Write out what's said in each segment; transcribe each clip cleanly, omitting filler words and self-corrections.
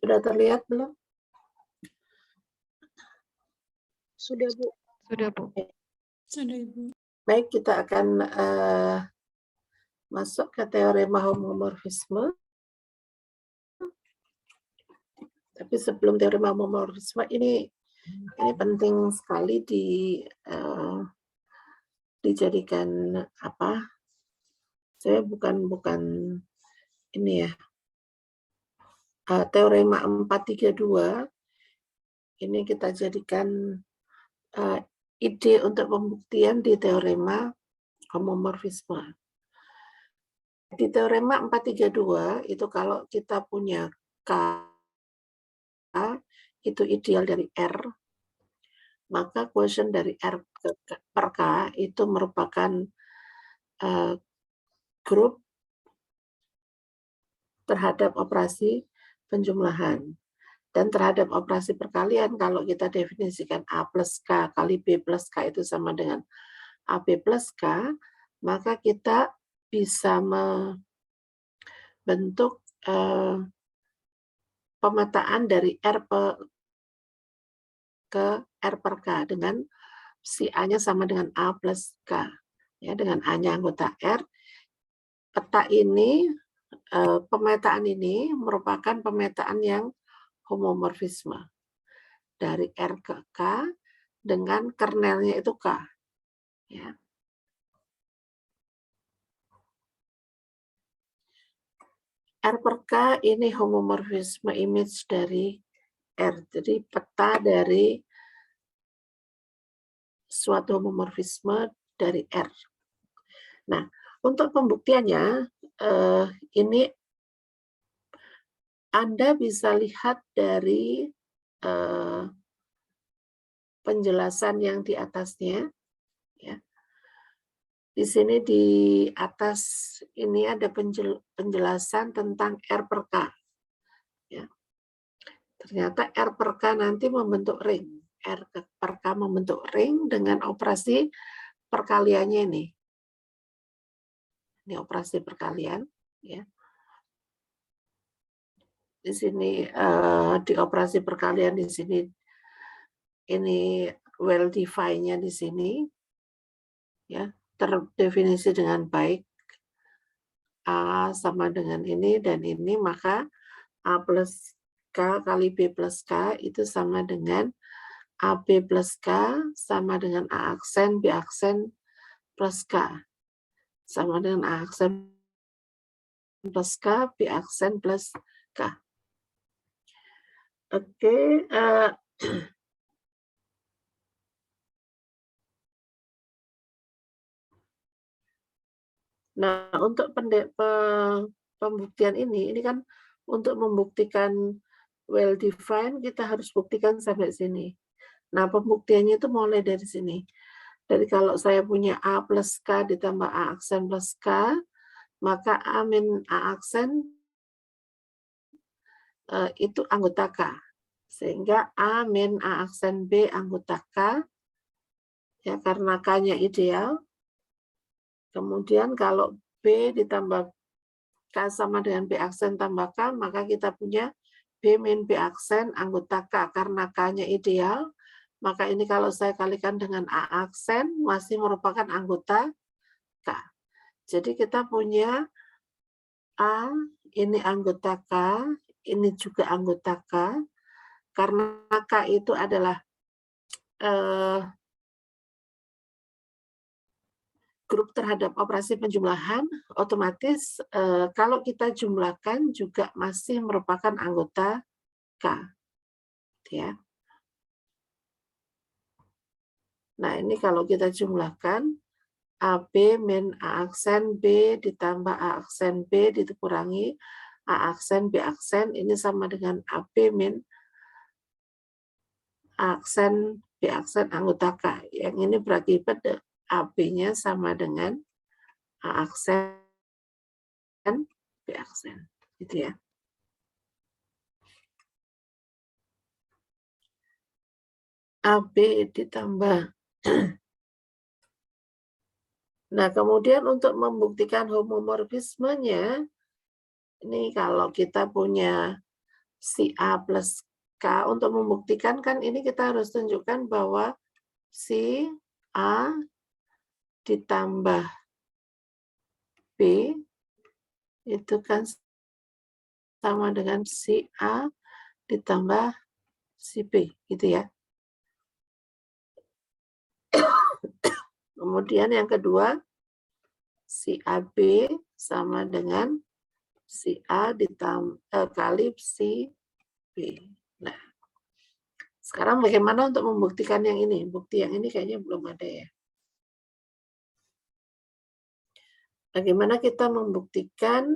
Sudah terlihat belum? Sudah, Bu. Sudah, Bu. Sudah, Ibu. Baik, kita akan masuk ke teorema homomorfisme. Tapi sebelum teorema homomorfisme ini penting sekali dijadikan apa? Saya bukan ini ya. Teorema 432 ini kita jadikan ide untuk pembuktian di teorema homomorfisme. Di teorema 432 itu kalau kita punya K itu ideal dari R, maka quotient dari R per K itu merupakan grup terhadap operasi penjumlahan. Dan terhadap operasi perkalian, kalau kita definisikan A plus K kali B plus K itu sama dengan AB plus K, maka kita bisa membentuk pemetaan dari R ke R per K dengan si A-nya sama dengan A plus K. Ya, dengan A-nya anggota R. Peta ini, pemetaan ini merupakan pemetaan yang homomorfisme dari R ke K dengan kernelnya itu K. Ya. R per K ini homomorfisme image dari R. Jadi peta dari suatu homomorfisme dari R. Nah, untuk pembuktiannya, ini Anda bisa lihat dari penjelasan yang di atasnya. Ya. Di sini di atas ini ada penjelasan tentang R per K. Ya. Ternyata R per K nanti membentuk ring. R per K membentuk ring dengan operasi perkaliannya ini. Ini operasi perkalian. Ya. Di sini di operasi perkalian di sini ini well define-nya di sini ya terdefinisi dengan baik. A sama dengan ini dan ini, maka A plus K kali B plus K itu sama dengan AB plus K sama dengan A aksen B aksen plus K sama dengan A aksen plus K B aksen plus K. Oke, nah untuk pembuktian ini kan untuk membuktikan well defined kita harus buktikan sampai sini. Nah pembuktiannya itu mulai dari sini. Jadi kalau saya punya A plus K ditambah A aksen plus K, maka A min A aksen itu anggota K. Sehingga A min A aksen B anggota K, ya karena K-nya ideal. Kemudian kalau B ditambah K sama dengan B aksen tambah K, maka kita punya B min B aksen anggota K. Karena K-nya ideal, maka ini kalau saya kalikan dengan A aksen, masih merupakan anggota K. Jadi kita punya A, ini anggota K, ini juga anggota K. Karena K itu adalah grup terhadap operasi penjumlahan, otomatis kalau kita jumlahkan juga masih merupakan anggota K. Ya. Nah ini kalau kita jumlahkan, AB min A aksen B ditambah A aksen B dikurangi A aksen B aksen, ini sama dengan AB min A aksen B aksen anggota K. Yang ini berakibat AB-nya sama dengan A aksen B aksen. Gitu ya. AB ditambah. Nah, kemudian untuk membuktikan homomorfismenya, ini kalau kita punya si A plus K. Untuk membuktikan kan ini kita harus tunjukkan bahwa si A ditambah B itu kan sama dengan si A ditambah si B, gitu ya. Kemudian yang kedua, si AB sama dengan si A kali si B. Nah, sekarang bagaimana untuk membuktikan yang ini? Bukti yang ini kayaknya belum ada ya. Bagaimana kita membuktikan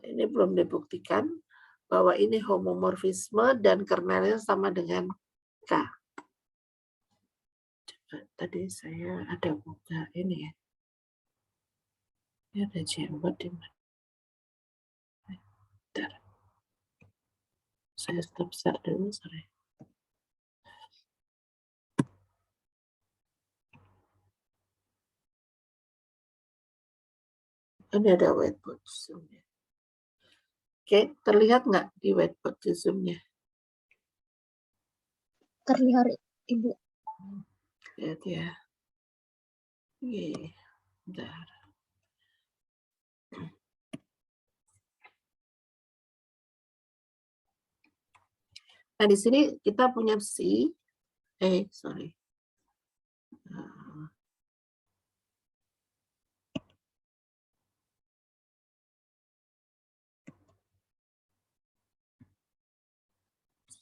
ini belum dibuktikan bahwa ini homomorfisme dan kernelnya sama dengan K. Coba tadi saya ada buka ini ya. Ini ada Jamboard di mana? Bentar. Saya stop share dulu, sorry. Ini ada whiteboard Zoom-nya. Oke, terlihat nggak di whiteboard Zoom-nya? Terlihat, Ibu. Lihat ya. Oke, bentar. Nah, di sini kita punya C. Sorry.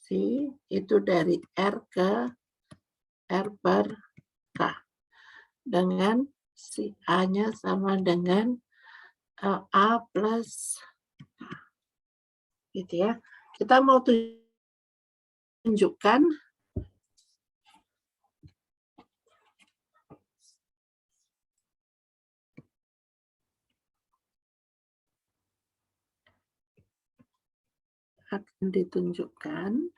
C itu dari R ke R per K. Dengan si A-nya sama dengan A plus K. Gitu ya. Kita mau tunjukkan akan ditunjukkan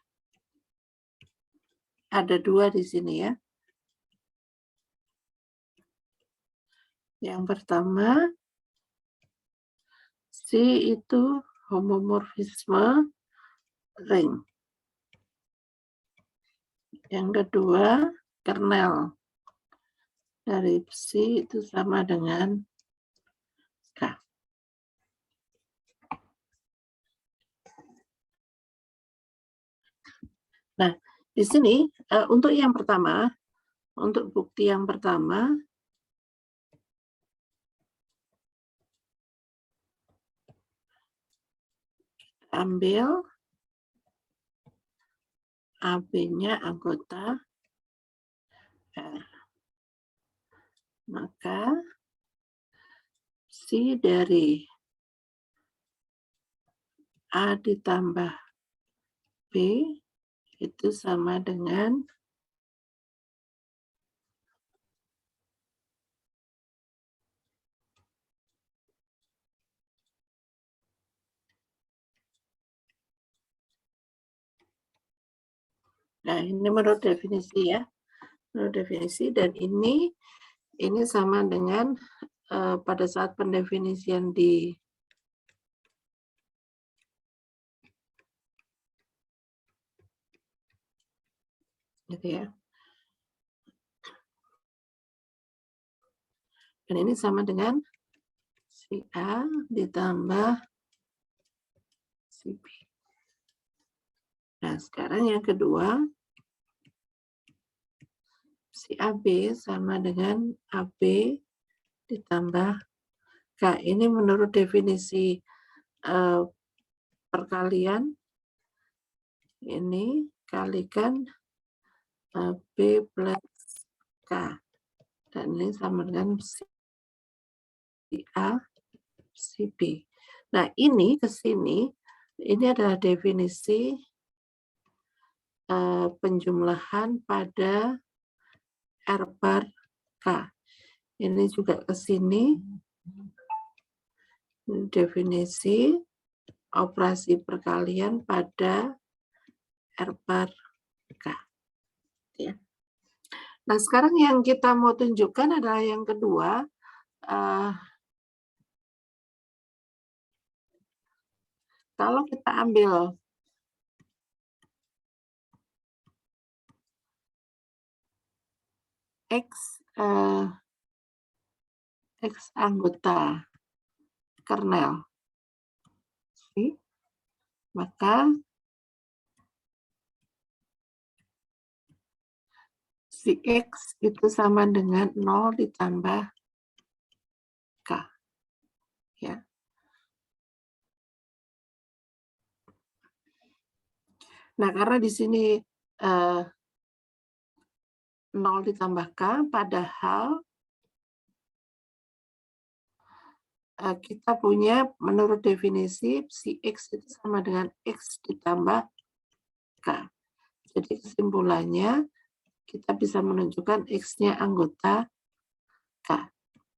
ada dua di sini ya. Yang pertama, C itu homomorfisme ring. Yang kedua, kernel dari C itu sama dengan K. Nah, di sini untuk yang pertama, untuk bukti yang pertama, ambil AB-nya anggota R. Maka C dari A ditambah B itu sama dengan nah ini menurut definisi ya. Menurut definisi dan ini sama dengan pada saat pendefinisian di gitu ya. Dan ini sama dengan si A ditambah si B. Nah, sekarang yang kedua, si AB sama dengan AB ditambah K. Ini menurut definisi perkalian, ini kalikan B plus K. Dan ini sama dengan si A, si B. Nah, ini ke sini, ini adalah definisi penjumlahan pada R per K. Ini juga ke sini definisi operasi perkalian pada R per K. Ya. Nah, sekarang yang kita mau tunjukkan adalah yang kedua, Kalau kita ambil X anggota kernel, maka si X itu sama dengan 0 ditambah K. Ya. Nah, karena di sini 0 ditambah K, padahal kita punya menurut definisi si X itu sama dengan X ditambah K. Jadi kesimpulannya kita bisa menunjukkan X-nya anggota K.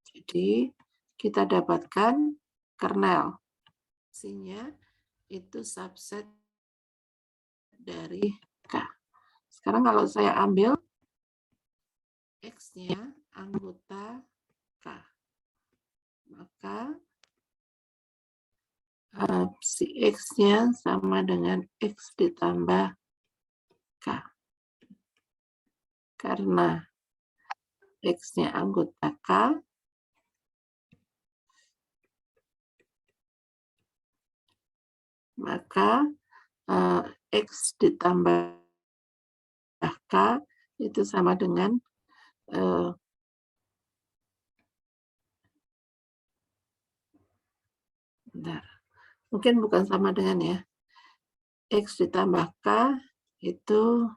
Jadi kita dapatkan kernel. X-nya itu subset dari K. Sekarang kalau saya ambil X-nya anggota K, maka si X-nya sama dengan X ditambah K. Karena X-nya anggota K, maka X ditambah K itu sama dengan bentar, mungkin bukan sama dengan ya. X ditambah K itu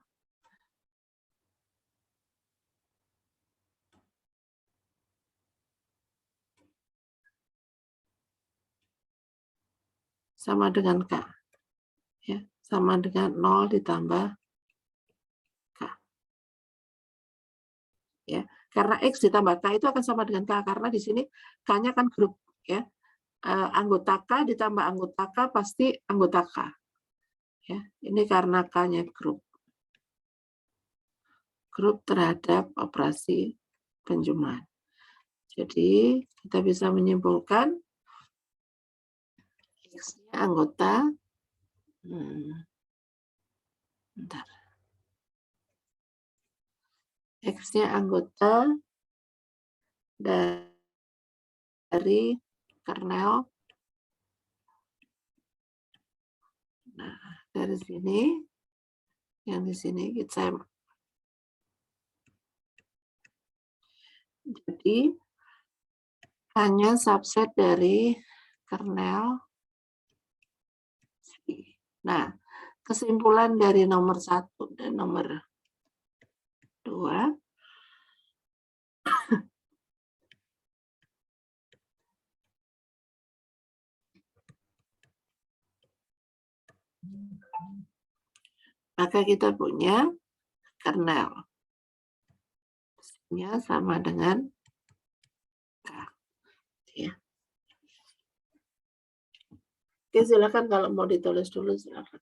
sama dengan K. Ya, sama dengan 0 ditambah K. Ya, karena X ditambah K itu akan sama dengan K, karena di sini K-nya kan grup. Ya, anggota K ditambah anggota K pasti anggota K. Ya, ini karena K-nya grup. Grup terhadap operasi penjumlahan. Jadi kita bisa menyimpulkan X-nya anggota bentar. X-nya anggota dari kernel. Nah, dari sini, yang di sini kita jadi hanya subset dari kernel. Nah, kesimpulan dari nomor 1 dan nomor 2, maka kita punya kernel. Nya sama dengan K. Ya. Oke, silakan kalau mau ditulis dulu silakan.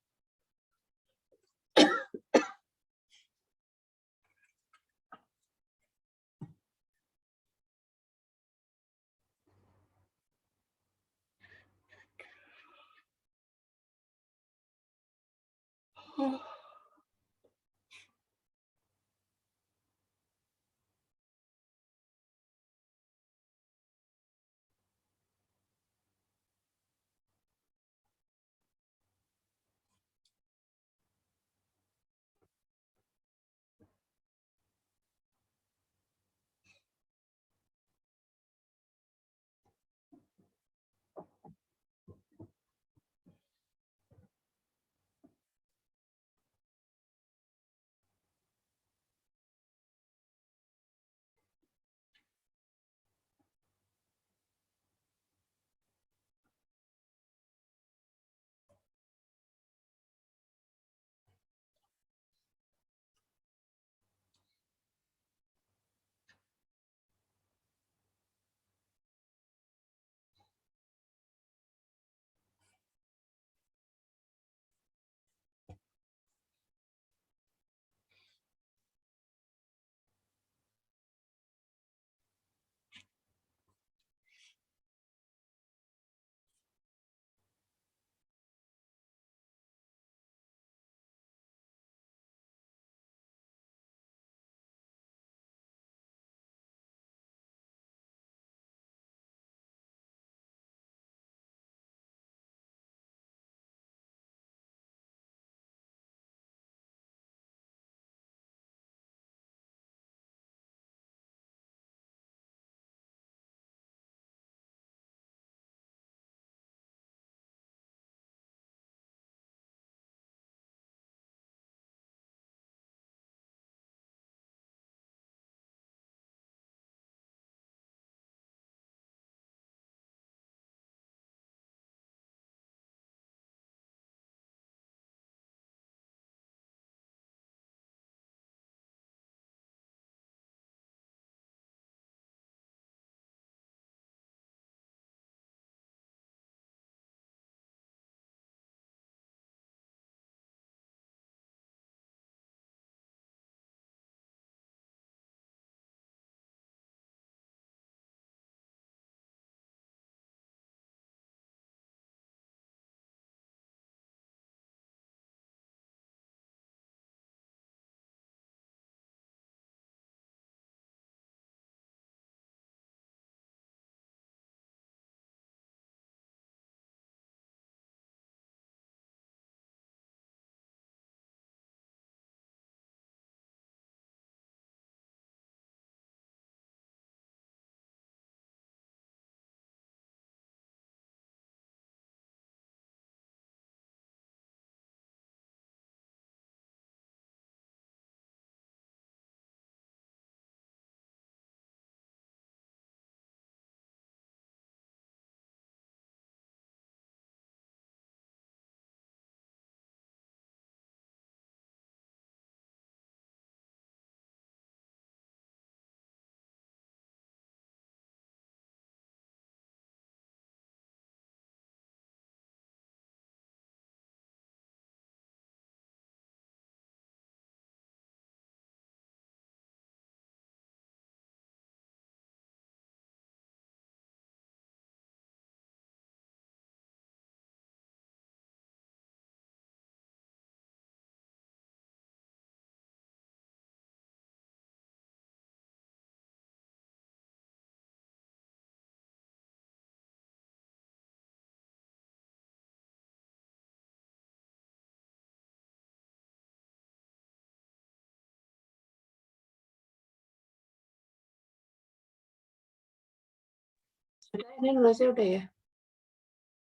Ini nulisnya udah ya.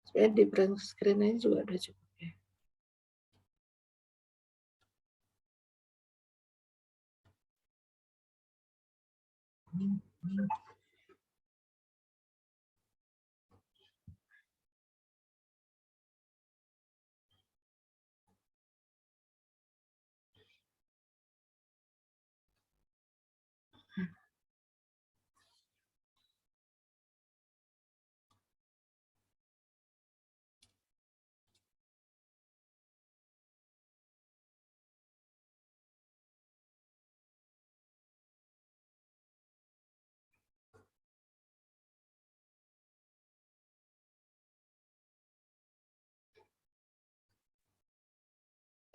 Sebenarnya di print screen ini juga udah cukup ya.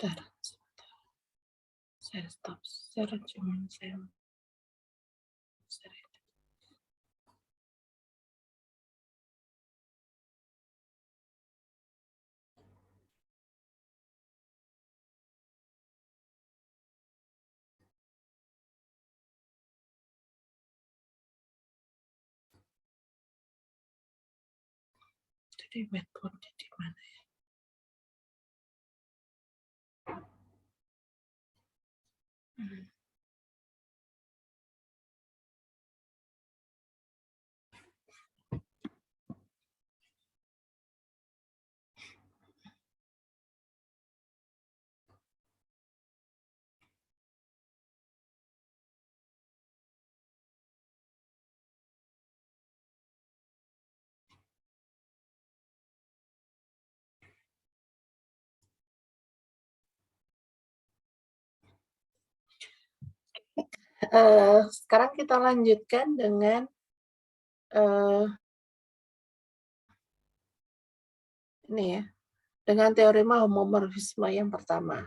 Bentar, saya stop share, cuman saya share. Jadi whiteboard di mana ya? Sekarang kita lanjutkan dengan ini ya, dengan teorema homomorfisme yang pertama.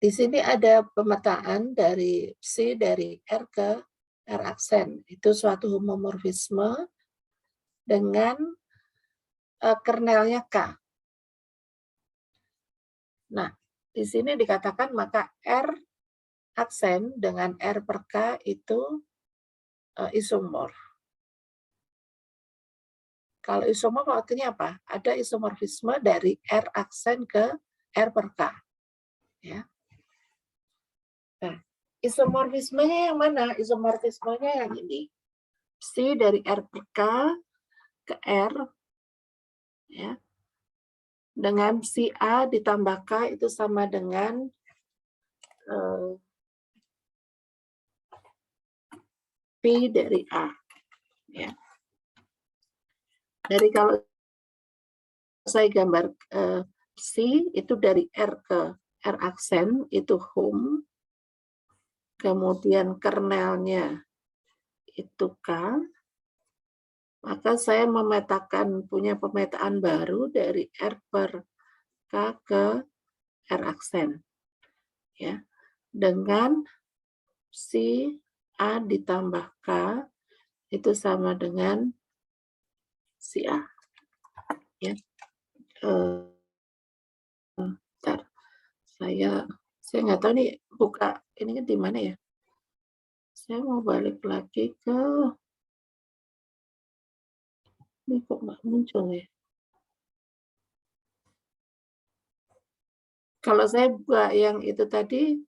Di sini ada pemetaan dari C dari R ke R aksen. Itu suatu homomorfisme dengan kernelnya K. Nah, di sini dikatakan maka R aksen dengan R per K itu isomorf. Kalau isomorf artinya apa? Ada isomorfisme dari R aksen ke R per K. Ya. Nah, isomorfismenya yang mana? Isomorfismenya yang ini. C dari R per K ke R, ya, dengan si A ditambah K itu sama dengan P dari A. Ya. Dari kalau saya gambar C itu dari R ke R aksen itu home, kemudian kernelnya itu K, maka saya punya pemetaan baru dari R per K ke R aksen. Ya, dengan si A ditambah K itu sama dengan si A. Ya. Bentar. Saya nggak tahu nih buka ini di mana ya. Saya mau balik lagi ke ini kok nggak muncul ya. Kalau saya buka yang itu tadi,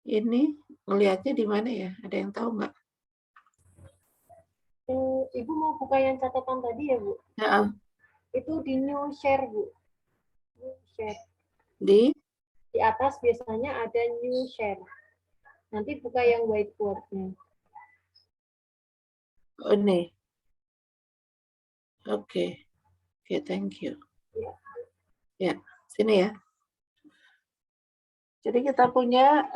ini ngelihatnya di mana ya? Ada yang tahu nggak? Ibu mau buka yang catatan tadi ya, Bu? Ya. Itu di new share, Bu. New share. Di atas biasanya ada new share. Nanti buka yang whiteboard-nya. Oh, ini. Oke. Oke, thank you. Ya. Ya, sini ya. Jadi kita punya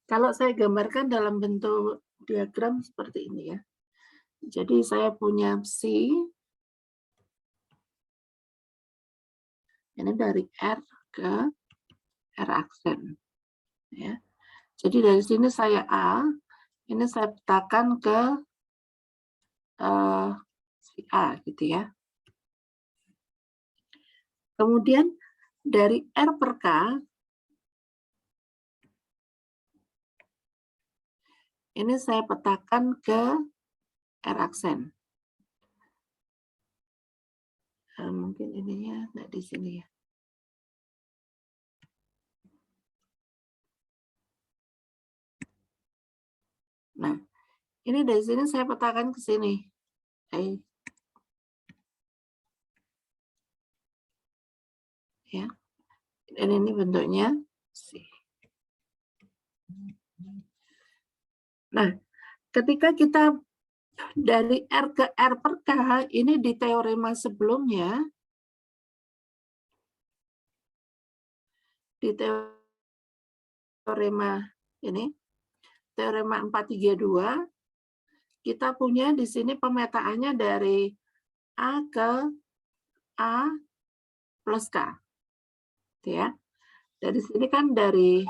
kalau saya gambarkan dalam bentuk diagram seperti ini ya. Jadi saya punya C, ini dari R ke R aksen. Ya. Jadi dari sini saya A, ini saya petakan ke si A gitu ya. Kemudian dari R per K, Ini saya petakan ke R aksen. Mungkin ininya nggak di sini ya. Nah, ini dari sini saya petakan ke sini. Ya. Dan ini bentuknya C. Nah, ketika kita dari R ke R per K, ini di teorema sebelumnya, di teorema ini, teorema 432, kita punya di sini pemetaannya dari A ke A plus K. Ya. Dari sini kan dari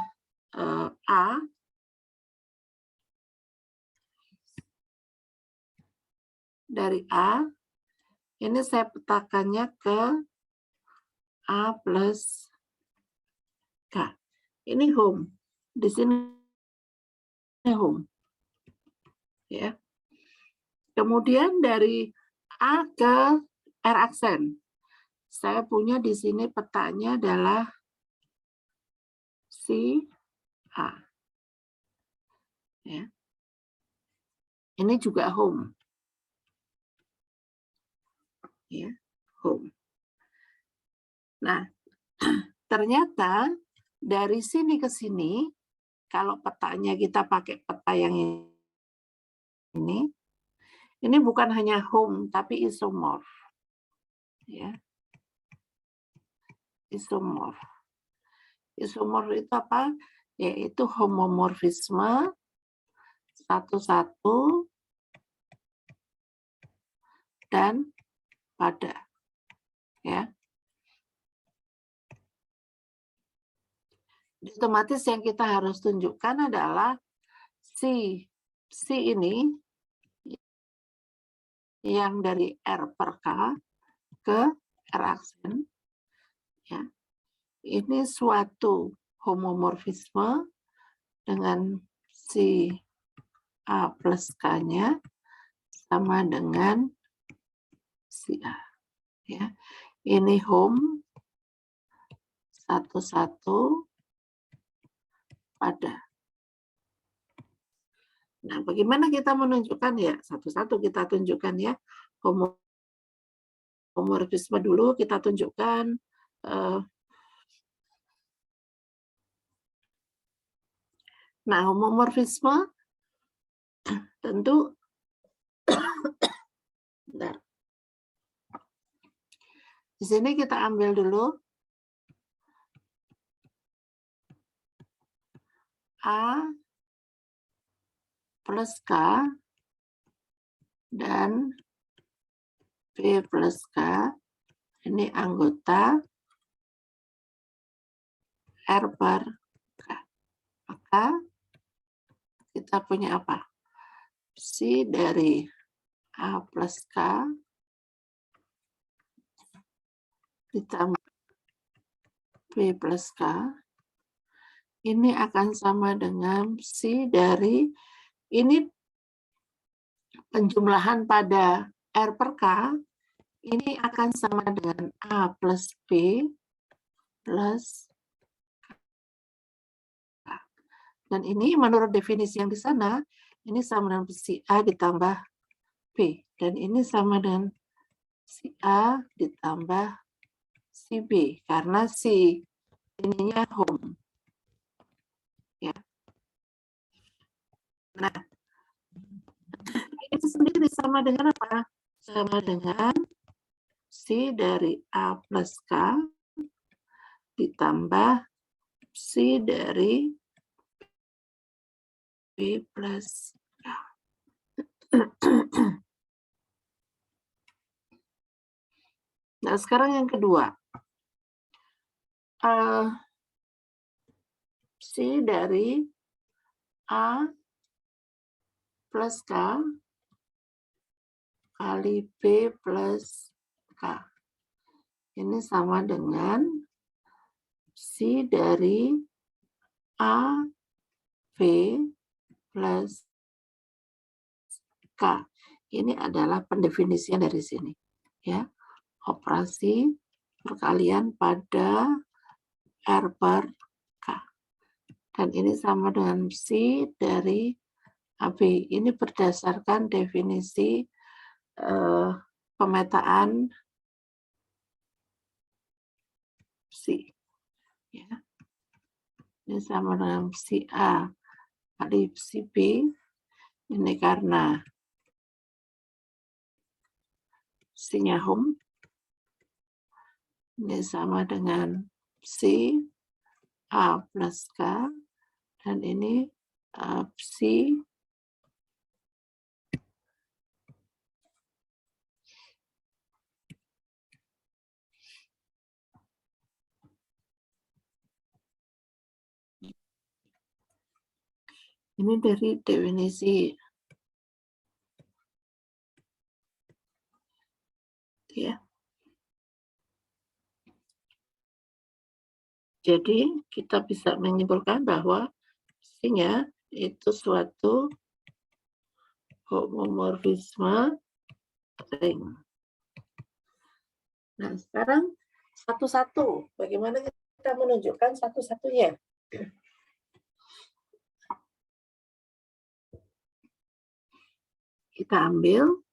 A ini saya petakannya ke A plus K. Ini home. Di sini home. Ya. Kemudian dari A ke R aksen. Saya punya di sini petanya adalah C A. Ya. Ini juga home. Ya, home. Nah, ternyata dari sini ke sini, kalau petanya kita pakai peta yang ini bukan hanya home, tapi isomorf. Ya. Isomorf. Isomorf itu apa? Yaitu homomorfisme satu-satu dan pada. Ya. Otomatis yang kita harus tunjukkan adalah C ini yang dari R per K ke R aksen. Ya. Ini suatu homomorfisme dengan C A plus K-nya sama dengan C A. Ya. Ini home satu-satu pada. Nah, bagaimana kita menunjukkan ya? Satu-satu kita tunjukkan ya. Homomorfisme dulu kita tunjukkan. Nah, homomorfisme tentu bentar. Di sini kita ambil dulu A plus K dan B plus K. Ini anggota R per K. Maka kita punya apa? C dari A plus K ditambah B plus K. Ini akan sama dengan C dari, ini penjumlahan pada R per K, ini akan sama dengan A plus B plus K. Dan ini menurut definisi yang di sana, ini sama dengan si A ditambah B. Dan ini sama dengan si A ditambah si B. Karena si ininya home. Ya. Nah, itu sendiri sama dengan apa? Sama dengan C dari A plus K ditambah C dari B plus K. Nah, sekarang yang kedua. C dari A plus K kali B plus K. Ini sama dengan C dari A, B plus K. Ini adalah pendefinisian dari sini. Ya, operasi perkalian pada R per K. Dan ini sama dengan C dari AB. Ini berdasarkan definisi pemetaan C. Ya. Ini sama dengan si A kali si B. Ini karena C-nya home. Ini sama dengan C A plus K. Dan ini C ini dari definisi ya. Jadi kita bisa menyimpulkan bahwa C-nya itu suatu homomorfisme ring. Nah, sekarang satu-satu. Bagaimana kita menunjukkan satu-satunya? Kita ambil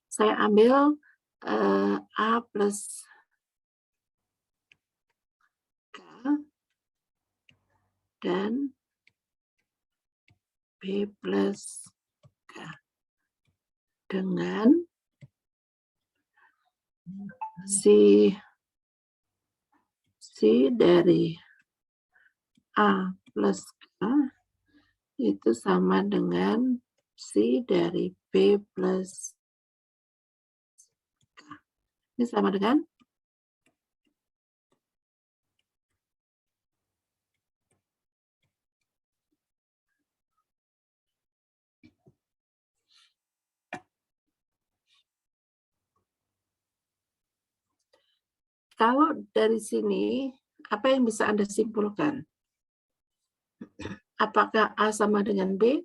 saya ambil A plus K dan B plus K dengan C dari A plus K itu sama dengan C dari B plus K. Ini sama dengan kalau dari sini apa yang bisa Anda simpulkan? Apakah A sama dengan B?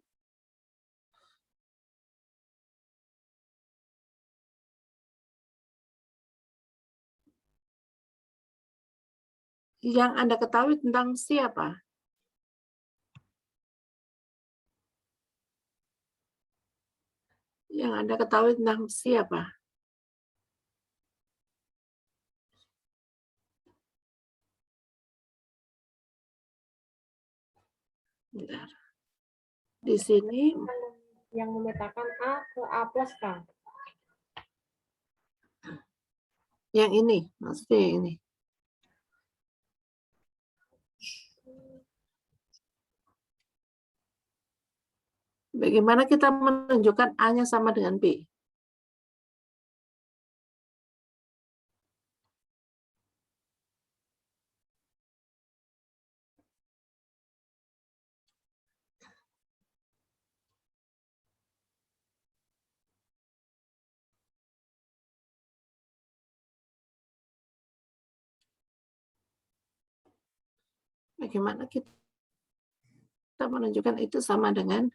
Yang Anda ketahui tentang siapa? Yang Anda ketahui tentang siapa? Bentar. Di sini yang memetakan A ke A plus K. yang ini, maksudnya yang ini. Bagaimana kita menunjukkan A-nya sama dengan B? Bagaimana kita menunjukkan itu sama dengan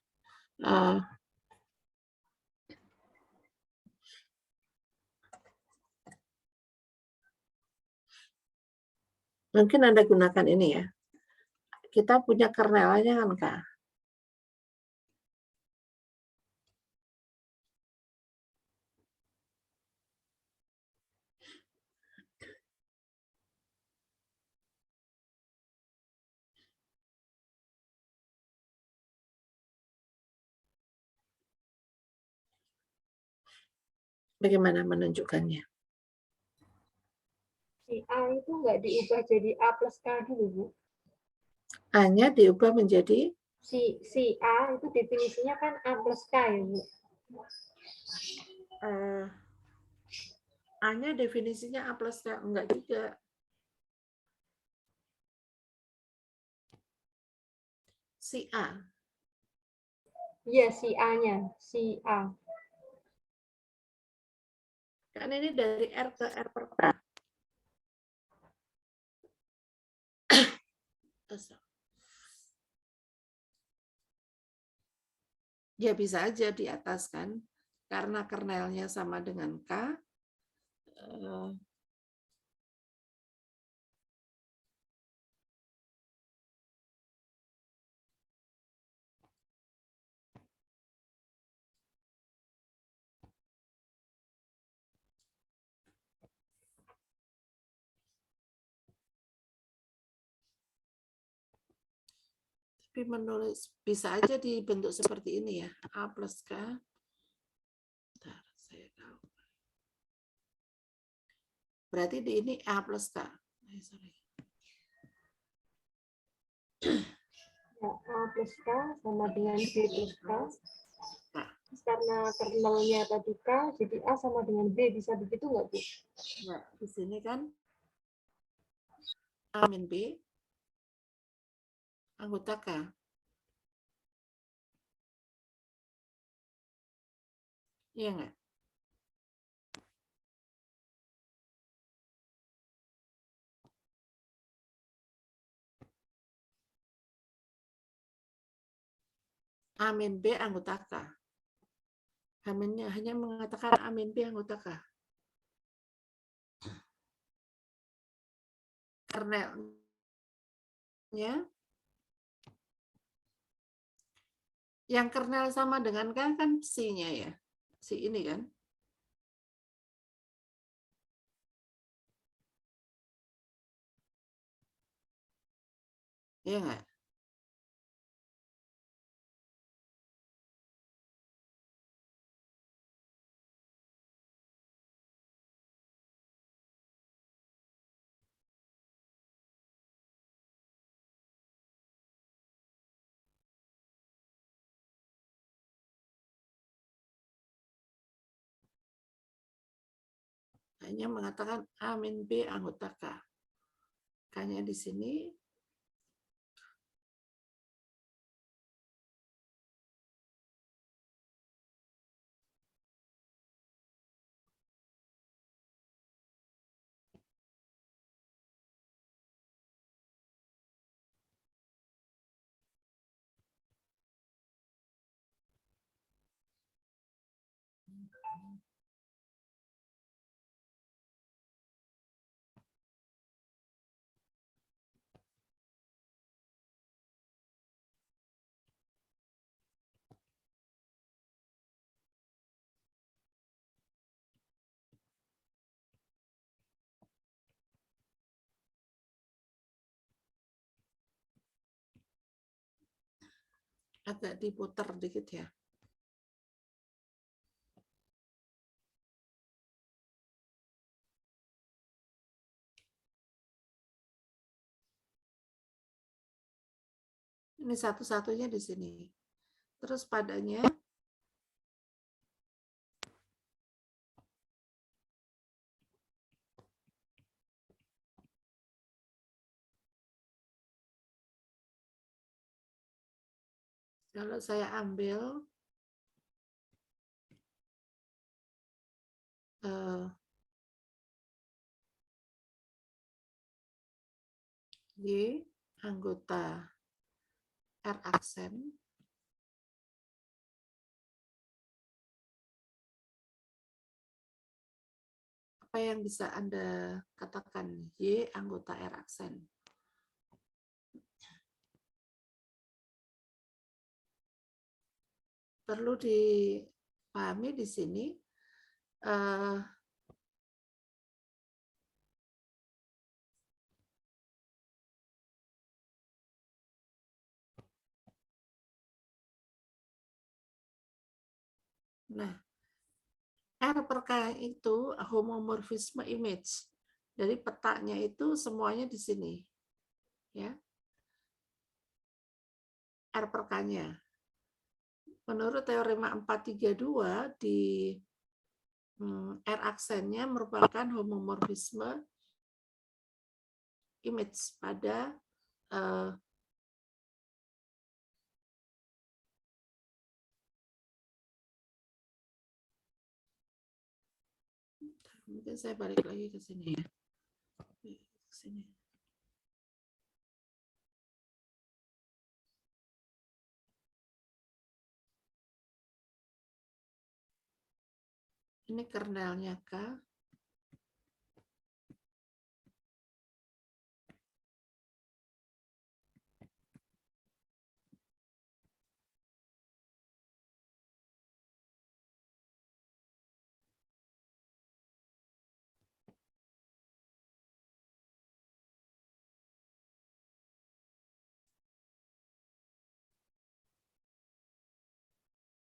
mungkin Anda gunakan ini ya. Kita punya kernelnya kan, Kak? Bagaimana menunjukkannya? Si A itu nggak diubah jadi A plus K dulu, Bu. A-nya diubah menjadi Si A itu definisinya kan A plus K ya, Bu. A-nya definisinya A plus K. Enggak juga. Si A. Iya, si A-nya. Si A. Kan ini dari R ke R per K. Ya bisa aja di atas kan, karena kernelnya sama dengan K. Tapi menulis bisa aja dibentuk seperti ini ya, A plus K. Bentar, saya tahu. Berarti di ini A plus K. Sorry. Ya, A plus K sama dengan B plus K. Terus karena kernelnya tadi K, jadi A sama dengan B. Bisa begitu nggak, Bu? Nah, di sini kan A min B anggota K. Iya nggak? A min B anggota K. Hanya mengatakan A min B anggota K. Kernelnya yang kernel sama dengan K kan C-nya ya. C ini kan. Iya nggak? Hanya mengatakan A min B anggota K. K-nya di sini. Agak diputar dikit ya. Ini satu-satunya di sini. Terus padanya kalau saya ambil Y anggota R aksen, apa yang bisa Anda katakan? Y anggota R aksen. Perlu dipahami di sini, nah, R per K itu homomorfisme image. Jadi petanya itu semuanya di sini. Ya. R per K-nya. Menurut teorema 432 di R aksennya merupakan homomorfisme image pada mungkin saya balik lagi ke sini ya. Ke sini. Ini kernelnya K.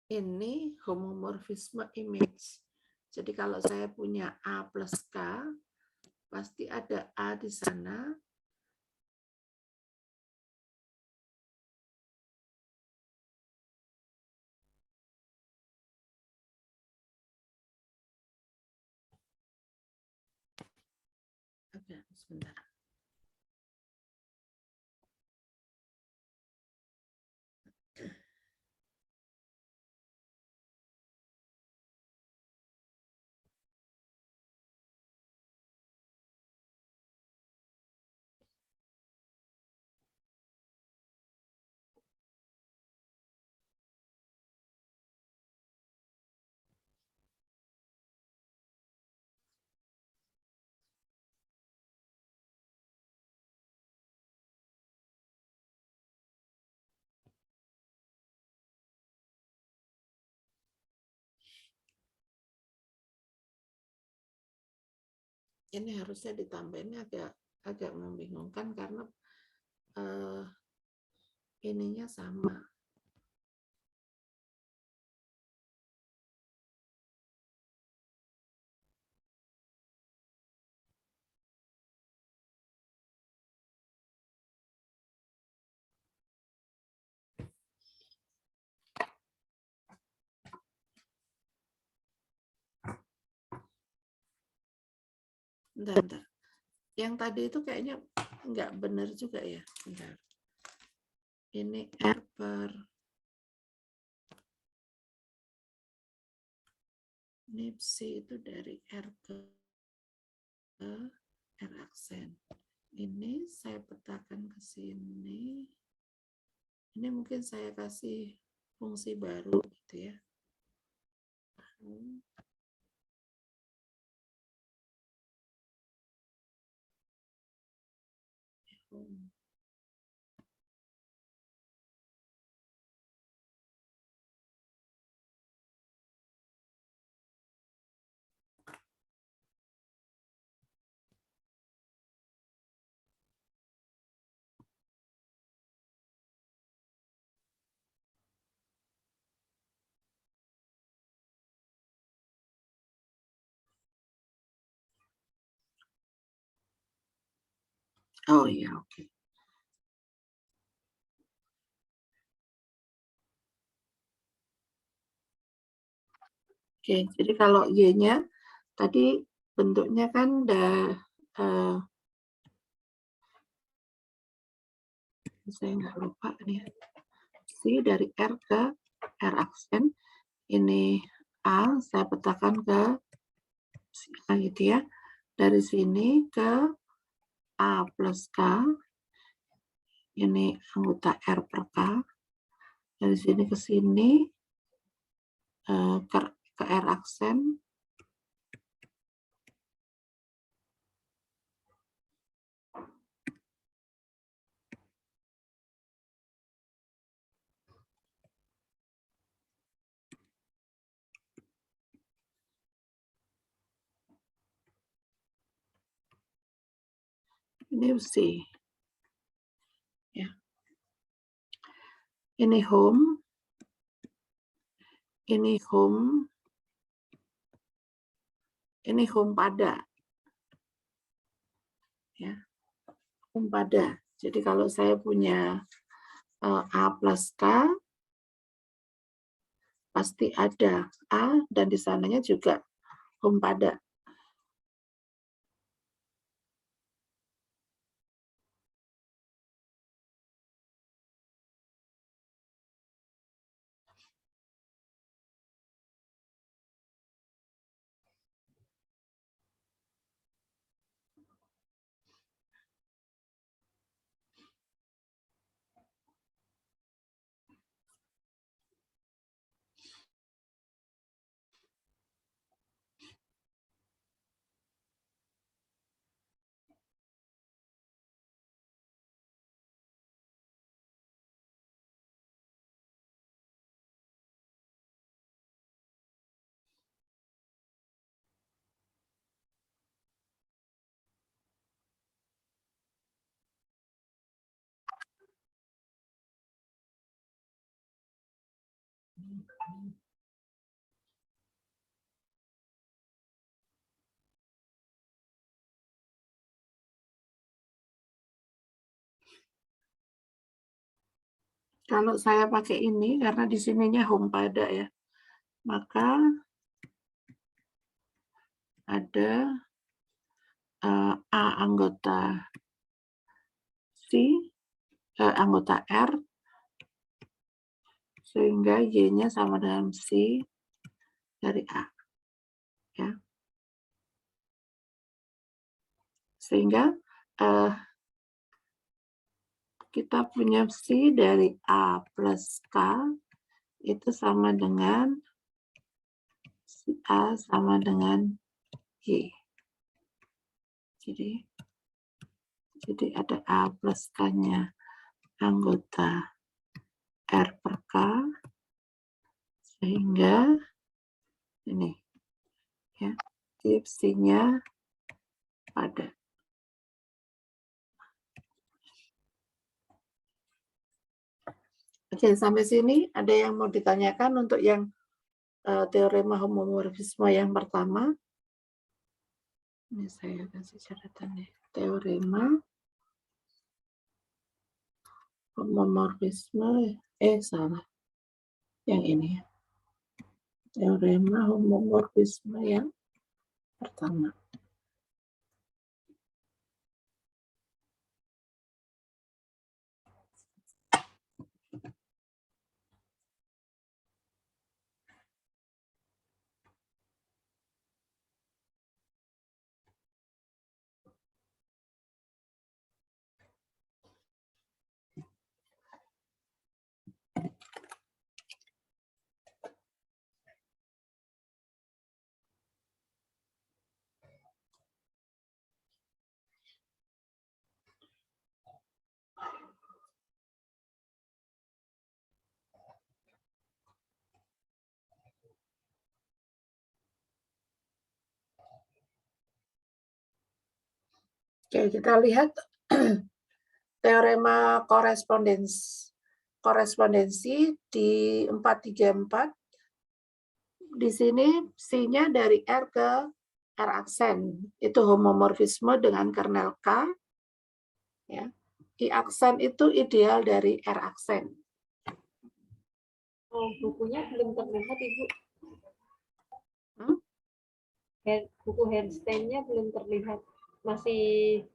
Ini homomorfisme image. Jadi kalau saya punya A plus K, pasti ada A di sana. Oke, sebentar. Ini harusnya ditambahin agak membingungkan karena ininya sama. Bentar. Yang tadi itu kayaknya nggak benar juga ya. Bentar. Ini R per nipsi itu dari R ke R aksen. Ini saya petakan ke sini. Ini mungkin saya kasih fungsi baru gitu ya. Oh ya, oke. Oke, jadi kalau Y-nya tadi bentuknya kan saya nggak lupa nih. C dari R ke R aksen. Ini A, saya petakan ke A gitu ya. Dari sini ke A plus K. Ini anggota R per K. Dari sini ke sini ke R aksen. Ini C. Ya. Ini home. Ini home. Ini home pada. Ya. Home pada. Jadi kalau saya punya A plus K, pasti ada A dan di sananya juga home pada. Kalau saya pakai ini, karena di sininya home pada ya, maka ada A anggota C, anggota R, sehingga Y-nya sama dengan C dari A. Ya. Sehingga kita punya C dari A plus K itu sama dengan A sama dengan Y. Jadi ada A plus K-nya anggota R per K, sehingga ini ya, C-nya pada. Oke, sampai sini ada yang mau ditanyakan untuk yang teorema homomorfisme yang pertama? Ini saya kasih catatannya. Teorema homomorfisme, salah. Yang ini. Teorema homomorfisme yang pertama. Oke, kita lihat teorema korespondensi di 434. Di sini C-nya dari R ke R aksen. Itu homomorfisme dengan kernel K. Ya. I aksen itu ideal dari R aksen. Oh, bukunya belum terlihat, Ibu. Buku Handstand-nya belum terlihat. Masih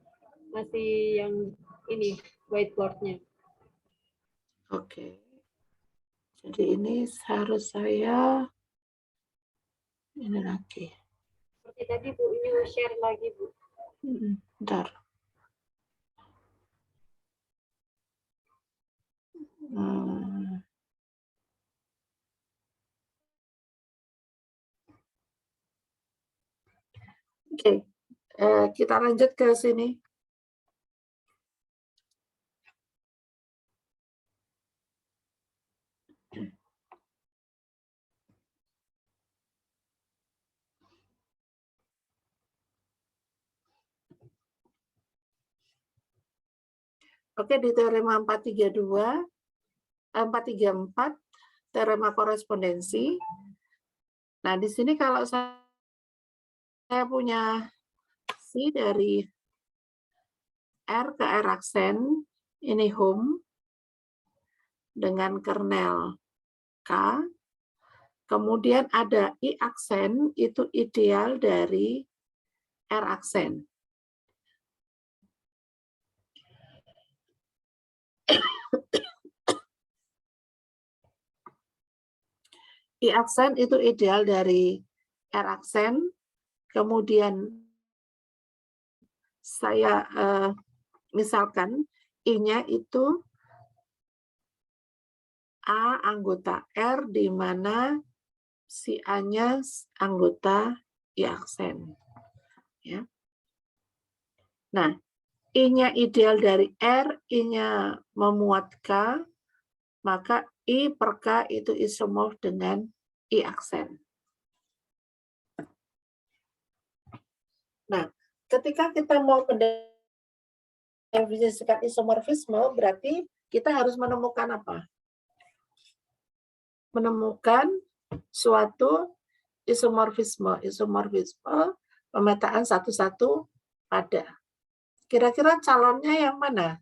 yang ini whiteboard-nya. Oke. Jadi ini harus saya ini lagi. Seperti tadi Bu, ini share lagi Bu. Bentar. Oke, kita lanjut ke sini. Oke, di teorema 434, teorema korespondensi. Nah, di sini kalau saya punya C dari R ke R aksen, ini home, dengan kernel K, kemudian ada I aksen, itu ideal dari R aksen. I aksen itu ideal dari R aksen, kemudian saya misalkan I-nya itu A anggota R, di mana si A-nya anggota I aksen. Ya. Nah, I-nya ideal dari R, I-nya memuat K, maka I per K itu isomorf dengan I aksen. Nah, ketika kita mau mendefinisikan isomorfisme, berarti kita harus menemukan apa? menemukan suatu isomorfisme. Isomorfisme pemetaan satu-satu pada. Kira-kira calonnya yang mana?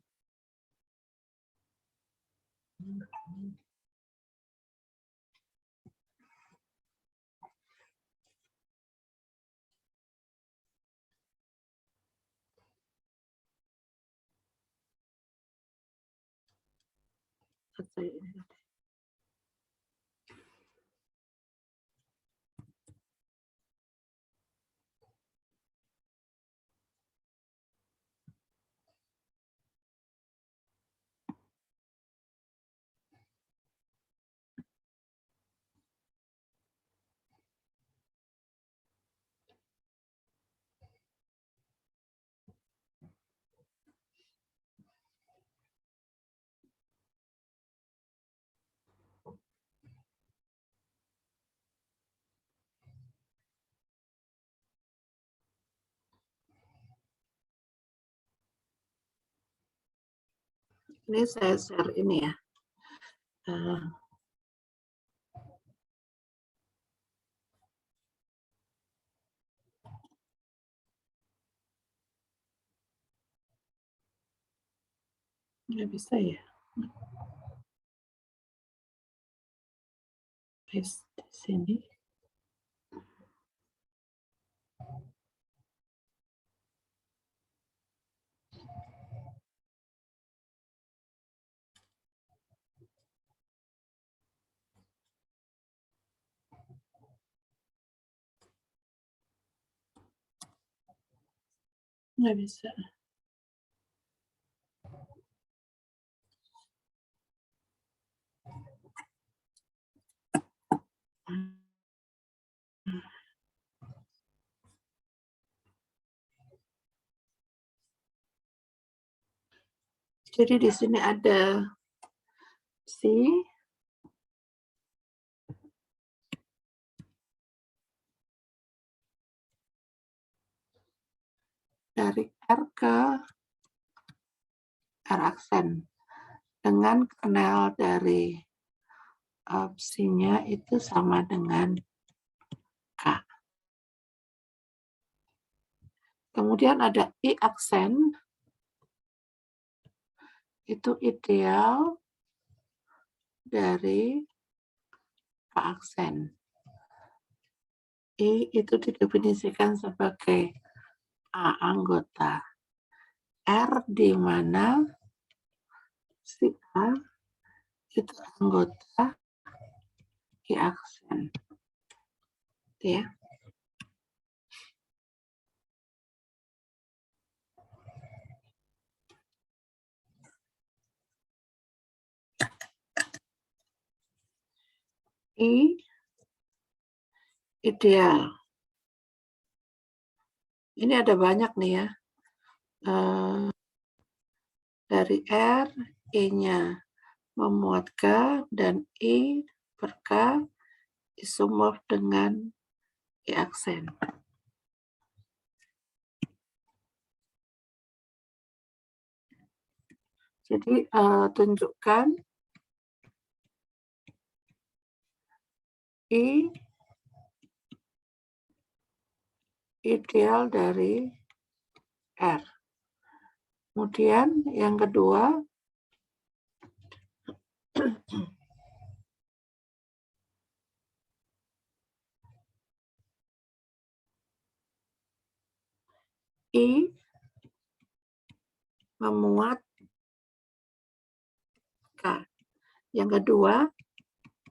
Ini saya share ini ya. Nggak bisa ya. Paste di sini. Nggak bisa. Jadi di sini ada C, dari R ke R aksen dengan kernel dari C-nya itu sama dengan K. Kemudian ada I aksen, itu ideal dari K aksen. I itu didefinisikan sebagai A anggota. R di mana si A itu anggota I aksen. Ya. I ideal. Ini ada banyak nih ya. Dari R, I-nya memuat K, dan I per K isomorf dengan I aksen. Jadi tunjukkan I ideal dari R. Kemudian yang kedua, I memuat K. Yang kedua,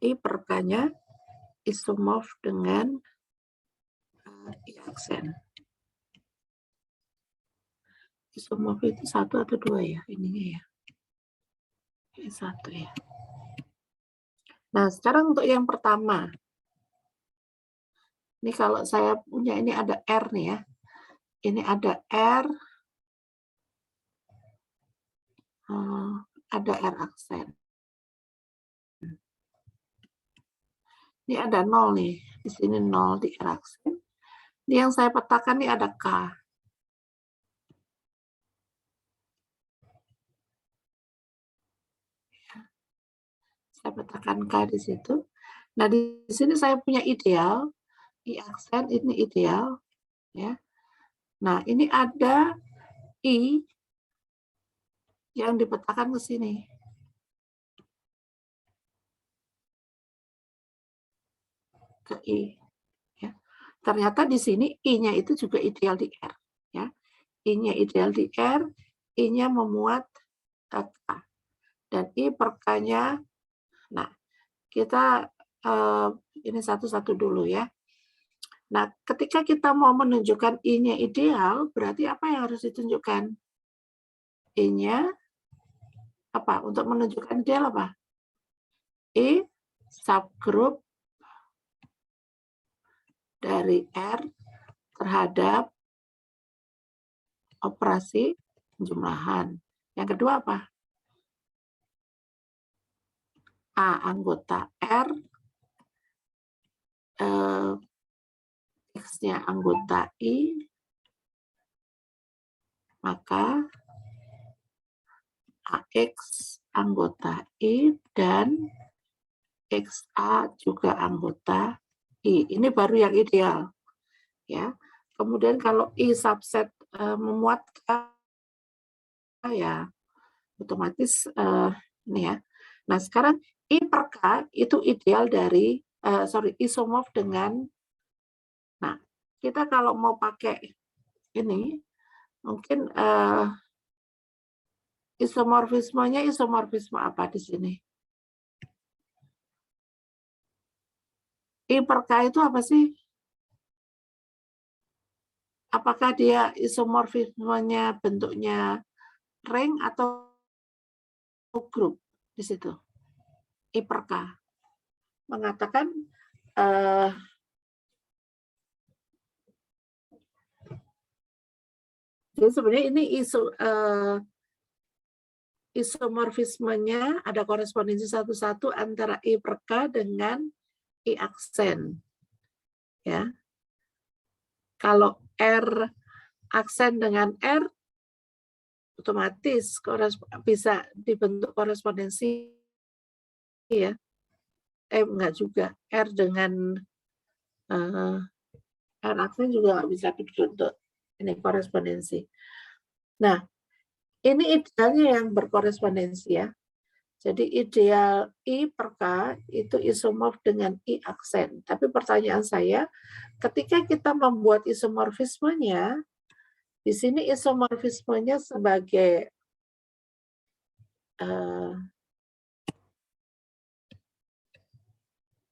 I per K-nya isomorf dengan I aksen. Isomorf itu satu atau dua ya ininya ya? Ini satu ya. Nah, sekarang untuk yang pertama. Ini kalau saya punya ini ada R nih ya. Ini ada R, ada R aksen. Ini ada 0 nih. Di sini 0 di R aksen. Ini yang saya petakan ini ada K. Saya petakan K di situ. Nah, di sini saya punya ideal, I aksen ini ideal, ya. Nah, ini ada I yang dipetakan ke sini. Ke I. Ya. Ternyata di sini I-nya itu juga ideal di R. Ya. I-nya ideal di R, I-nya memuat K. Dan I per K-nya, nah, kita ini satu-satu dulu ya. Nah, ketika kita mau menunjukkan I-nya ideal, berarti apa yang harus ditunjukkan? I-nya apa? Untuk menunjukkan ideal apa? I subgroup dari R terhadap operasi penjumlahan. Yang kedua apa? A anggota R, X-nya anggota I, maka AX anggota I dan XA juga anggota I. Ini baru yang ideal. Ya. Kemudian kalau I subset memuat K, ya otomatis ini ya. Nah, sekarang I per K itu ideal dari isomorf dengan, nah, kita kalau mau pakai ini mungkin isomorfismenya isomorfisme apa di sini? I per K itu apa sih? Apakah dia isomorfismenya bentuknya ring atau grup di situ? I per K mengatakan jadi sebenarnya ini isomorfismenya ada korespondensi satu-satu antara I per K dengan I aksen. Ya. Kalau R aksen dengan R, otomatis bisa dibentuk korespondensi, ya. Enggak juga. R dengan R aksen juga nggak bisa dibentuk ini korespondensi. Nah, ini idealnya yang berkorespondensi ya. Jadi ideal I per K itu isomorf dengan I aksen. Tapi pertanyaan saya, ketika kita membuat isomorfismenya, di sini isomorfismenya sebagai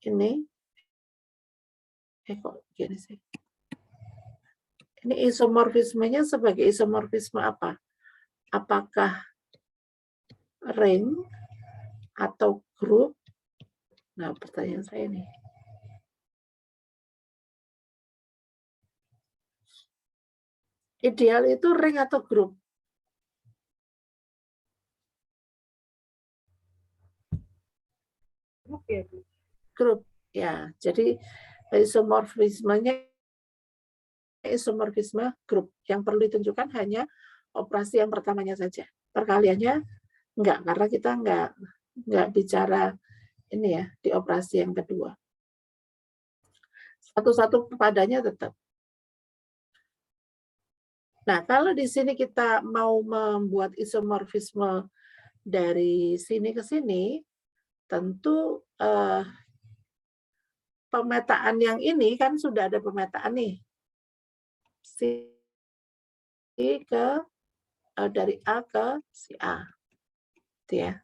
ini, kok gini sih? Ini isomorfismenya sebagai isomorfisme apa? Apakah ring atau grup? Nah, pertanyaan saya nih. Ideal itu ring atau grup? Grup, ya. Jadi isomorfismenya isomorfisme grup. Yang perlu ditunjukkan hanya operasi yang pertamanya saja. Perkaliannya enggak, karena kita enggak bicara ini ya di operasi yang kedua. Satu-satu padanya tetap. Nah, kalau di sini kita mau membuat isomorfisme dari sini ke sini, tentu pemetaan yang ini kan sudah ada pemetaan nih. Si ke dari A ke si A. Gitu ya.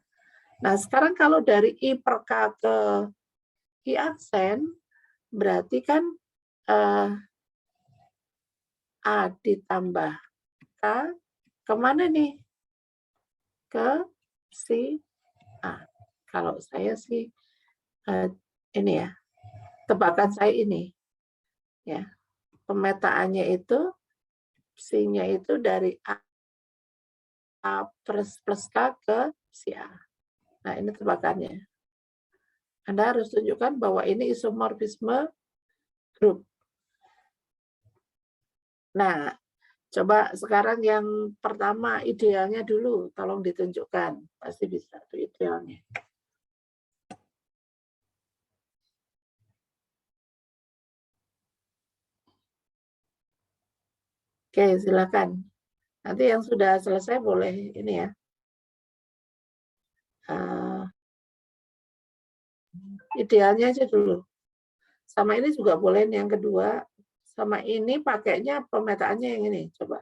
Nah, sekarang kalau dari I per K ke I aksen, berarti kan A ditambah K, kemana nih? Ke si A. Kalau saya sih, ini ya, tebakan saya ini. Ya, pemetaannya itu, si-nya itu dari A plus K ke si A. Nah, ini tebakannya. Anda harus tunjukkan bahwa ini isomorfisme grup. Nah, coba sekarang yang pertama idealnya dulu, tolong ditunjukkan. Pasti bisa itu idealnya. Oke, silakan. Nanti yang sudah selesai boleh ini ya. Idealnya aja dulu. Sama ini juga boleh yang kedua. Sama ini pakainya pemetaannya yang ini. Coba.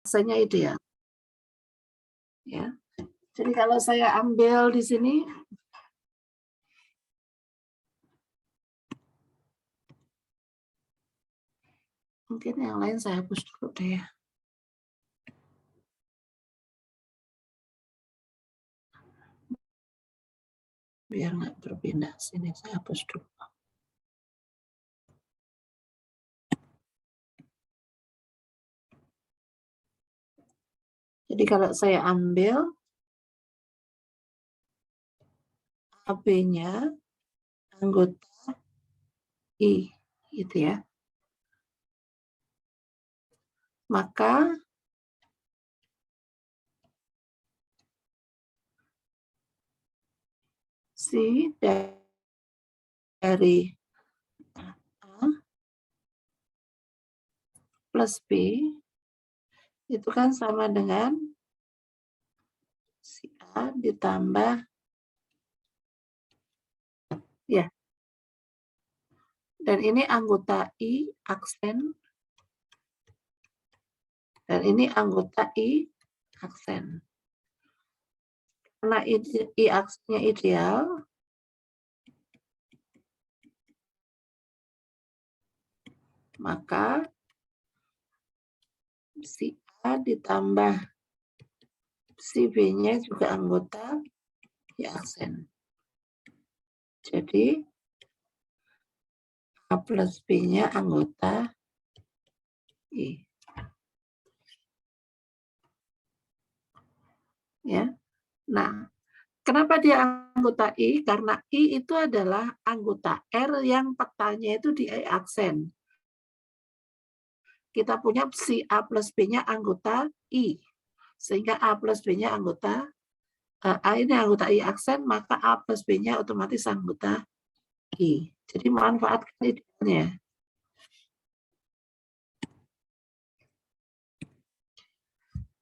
aksennya ideal. Ya. Jadi kalau saya ambil di sini, mungkin yang lain saya hapus dulu deh ya. Biar nggak berpindah sini, saya hapus dulu. Jadi kalau saya ambil AB-nya anggota I, gitu ya. Maka si dari A plus B itu kan sama dengan si A ditambah ya. Dan ini anggota I aksen. Dan ini anggota I aksen. Karena I aksennya ideal, maka si A ditambah si B-nya juga anggota I aksen. Jadi A plus B-nya anggota I. Ya. Nah, kenapa dia anggota I? Karena I itu adalah anggota R yang petanya itu di I aksen. Kita punya si A plus B-nya anggota I. Sehingga A plus B-nya anggota A ini anggota I aksen, maka A plus B-nya otomatis anggota I. Jadi manfaatkan idealnya.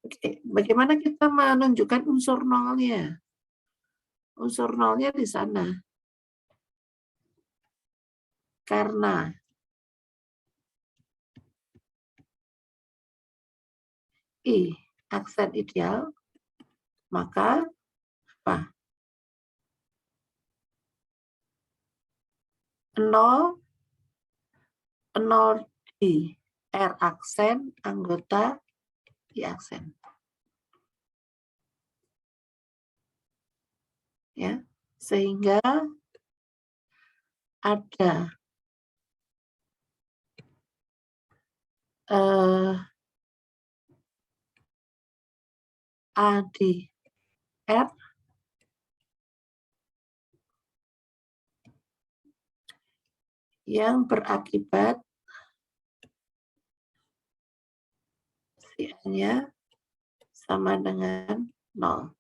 Oke, bagaimana kita menunjukkan unsur nolnya? Unsur nolnya di sana. Karena I aksen ideal, maka apa? 0 di R aksen anggota I aksen. Ya, sehingga ada A di R yang berakibat si A-nya sama dengan 0.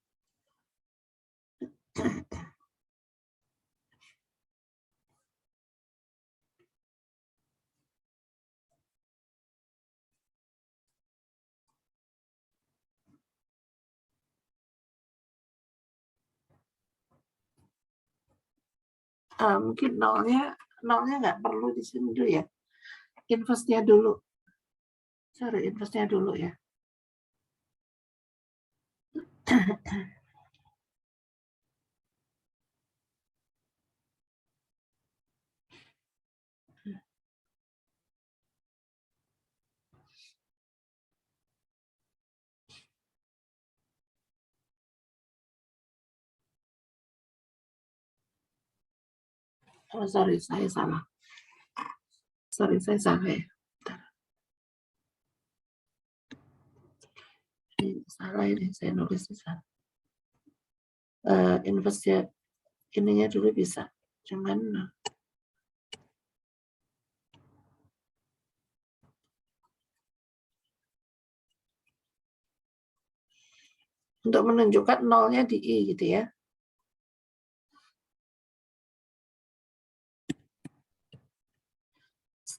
Mungkin nolnya nggak perlu di sini dulu ya. Inverse-nya dulu. Sorry, inverse-nya dulu ya. Oh, sorry, saya salah. Sorry, saya salah ya. Ini salah ini, saya nulis di sana. Inverse-nya ininya dulu bisa. Cuman untuk menunjukkan nolnya di I gitu ya.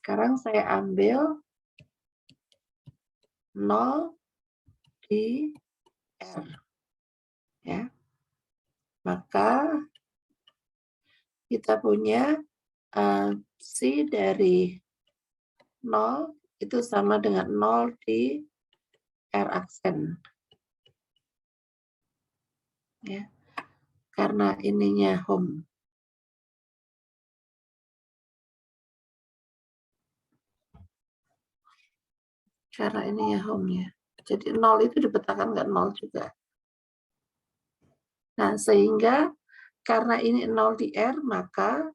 Sekarang saya ambil 0 di R. Ya. Maka kita punya C dari 0 itu sama dengan 0 di R aksen. Ya. Karena ininya home. Karena ininya home ya. Jadi 0 itu dipetakan nggak 0 juga. Nah, sehingga karena ini 0 di R, maka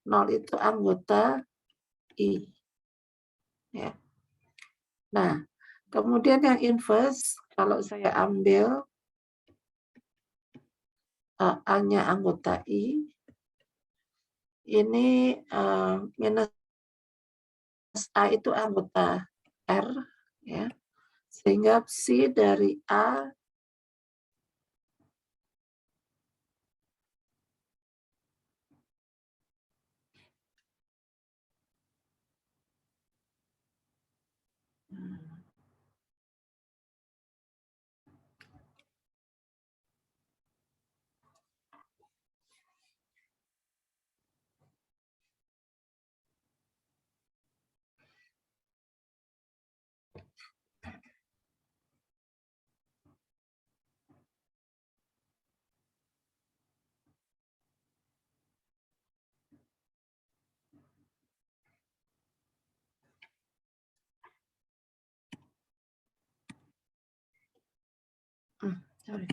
0 itu anggota I. Ya. Nah, kemudian yang inverse, kalau saya ambil A-nya anggota I, ini minus A itu anggota R, ya. Sehingga psi dari A sorry.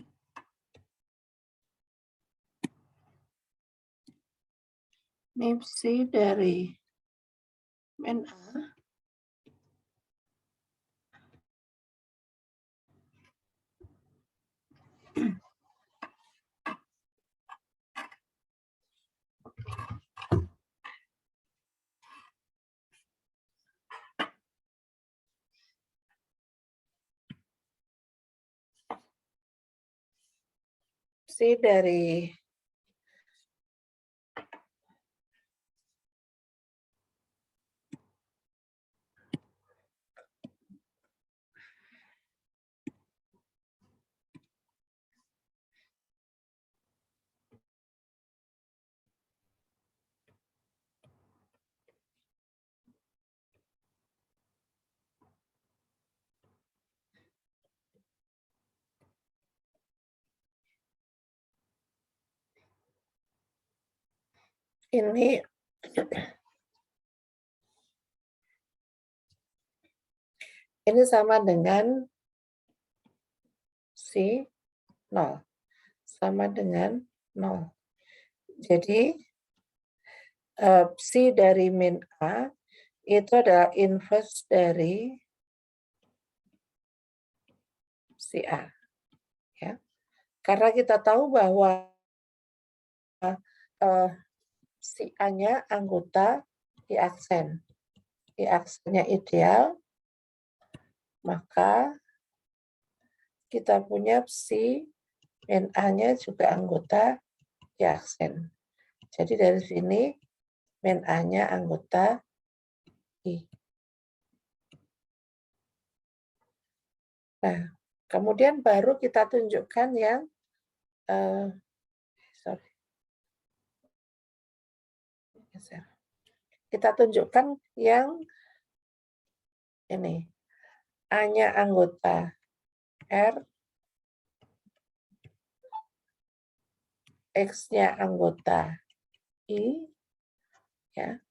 Ini psi dari min A psi dari ini sama dengan psi 0. Sama dengan 0. Jadi psi dari min A itu adalah inverse dari psi A. Ya. Karena kita tahu bahwa psi A-nya anggota I aksen. I aksennya ideal, maka kita punya psi min A-nya juga anggota I aksen. Jadi dari sini min A-nya anggota I. Nah, kemudian baru kita tunjukkan yang kita tunjukkan yang ini. A-nya anggota R, X-nya anggota I, ya.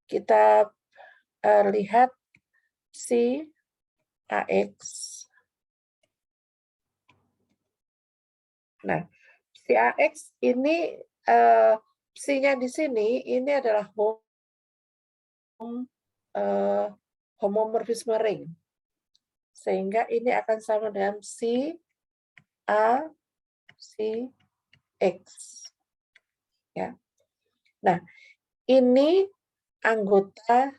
Kita lihat si AX. Nah, si AX ini psi-nya di sini ini adalah homomorfisme ring. Sehingga ini akan sama dengan si A, si X. Ya. Nah, ini anggota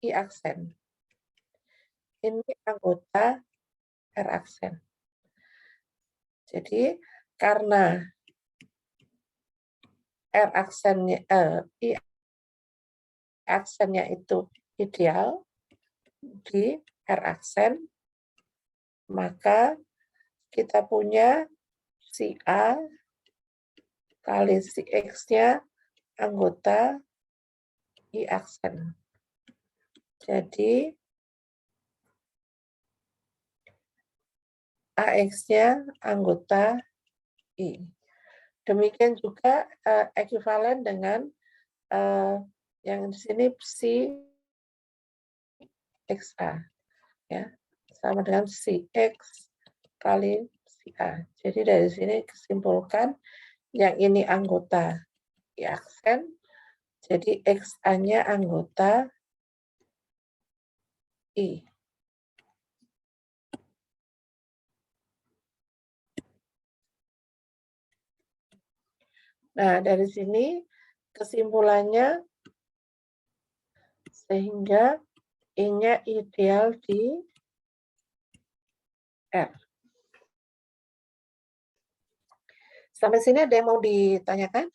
I aksen. Ini anggota R aksen. Jadi karena R aksennya I aksennya itu ideal di R aksen, maka kita punya si A kali si X-nya anggota I aksen. Jadi AX-nya anggota I. Demikian juga ekuivalen dengan yang di sini si XA. Ya, sama dengan si X kali si A. Jadi dari sini disimpulkan yang ini anggota I aksen, jadi XA-nya anggota I. Nah, dari sini kesimpulannya sehingga I-nya ideal di R. Sampai sini ada yang mau ditanyakan?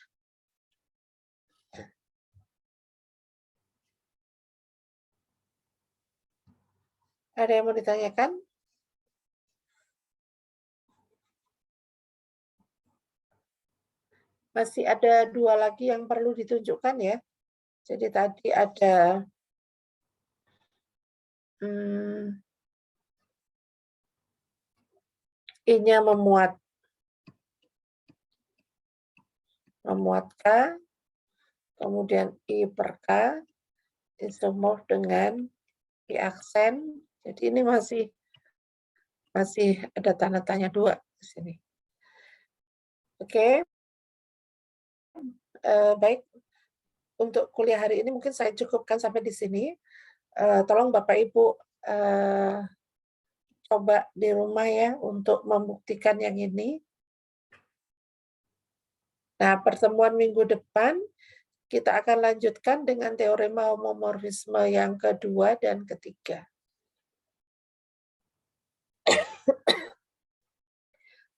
Ada yang mau ditanyakan? Masih ada 2 lagi yang perlu ditunjukkan ya. Jadi tadi ada I-nya memuat K, kemudian I per K, isomorf dengan I aksen. Jadi ini masih ada tanda tanya 2 di sini. Oke. Baik. Untuk kuliah hari ini mungkin saya cukupkan sampai di sini. Tolong Bapak Ibu coba di rumah ya untuk membuktikan yang ini. Nah, pertemuan minggu depan kita akan lanjutkan dengan teorema homomorfisme yang kedua dan ketiga.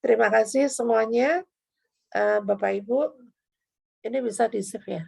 Terima kasih semuanya, Bapak Ibu. Ini bisa di-save ya.